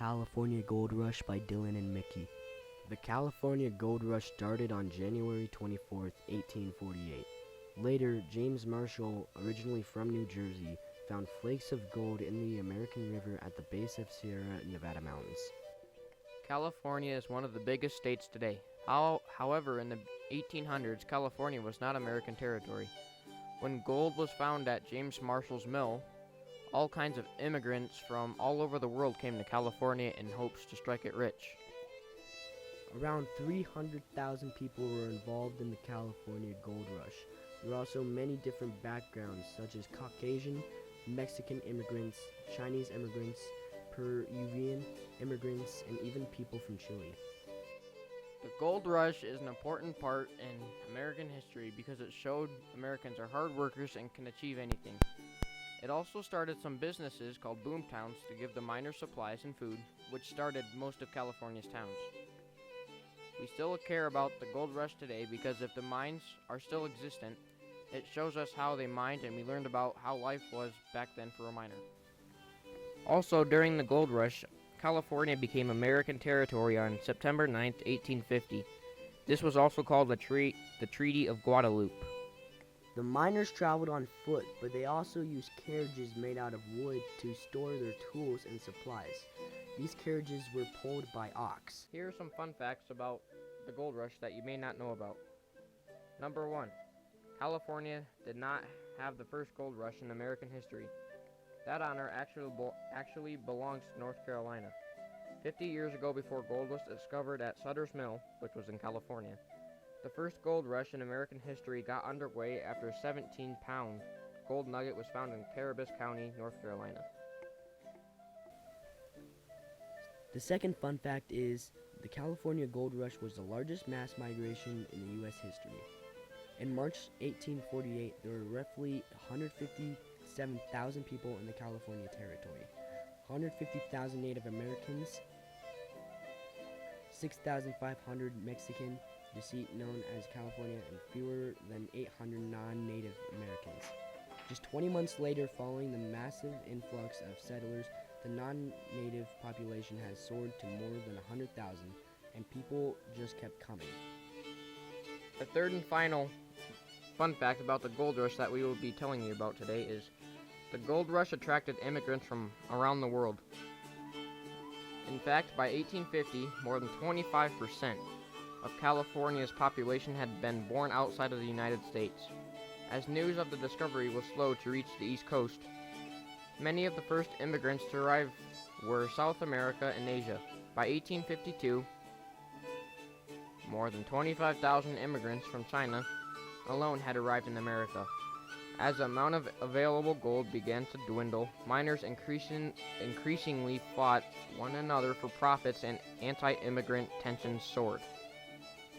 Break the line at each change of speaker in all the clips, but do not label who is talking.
California Gold Rush by Dylan and Mickey. The California Gold Rush started on January 24, 1848. Later, James Marshall, originally from New Jersey, found flakes of gold in the American River at the base of Sierra Nevada mountains.
California is one of the biggest states today. However, in the 1800s, California was not American territory. When gold was found at James Marshall's mill, all kinds of immigrants from all over the world came to California in hopes to strike it rich.
Around 300,000 people were involved in the California Gold Rush. There were also many different backgrounds, such as Caucasian, Mexican immigrants, Chinese immigrants, Peruvian immigrants, and even people from Chile.
The gold rush is an important part in American history because it showed Americans are hard workers and can achieve anything. It also started some businesses called boomtowns to give the miners supplies and food, which started most of California's towns. We still care about the gold rush today because if the mines are still existent, it shows us how they mined and we learned about how life was back then for a miner. Also, during the gold rush, California became American territory on September 9, 1850. This was also called the Treaty of Guadalupe.
The miners traveled on foot, but they also used carriages made out of wood to store their tools and supplies. These carriages were pulled by ox.
Here are some fun facts about the gold rush that you may not know about. Number 1. California did not have the first gold rush in American history. That honor actually belongs to North Carolina. 50 years ago, before gold was discovered at Sutter's Mill, which was in California, the first gold rush in American history got underway after a 17-pound gold nugget was found in Caribou County, North Carolina.
The second fun fact is the California Gold Rush was the largest mass migration in the U.S. history. In March 1848, there were roughly 157,000 people in the California territory. 150,000 Native Americans, 6,500 Mexican descent known as California, and fewer than 800 non-Native Americans. Just 20 months later, following the massive influx of settlers, the non-native population has soared to more than 100,000, and people just kept coming.
The third and final fun fact about the gold rush that we will be telling you about today is the gold rush attracted immigrants from around the world. In fact, by 1850, more than 25% of California's population had been born outside of the United States. As news of the discovery was slow to reach the East Coast, many of the first immigrants to arrive were South America and Asia. By 1852, more than 25,000 immigrants from China alone had arrived in America. As the amount of available gold began to dwindle, miners increasingly fought one another for profits and anti-immigrant tensions soared.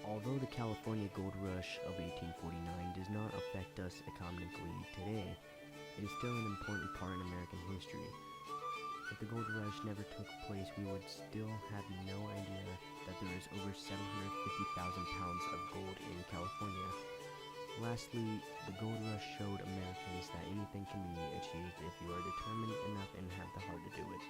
Although the California Gold Rush of 1849 does not affect us economically today, it is still an important part in American history. If the gold rush never took place, we would still have no idea that there is over 750,000 pounds of gold in California. Lastly, the gold rush showed Americans that anything can be achieved if you are determined enough and have the heart to do it.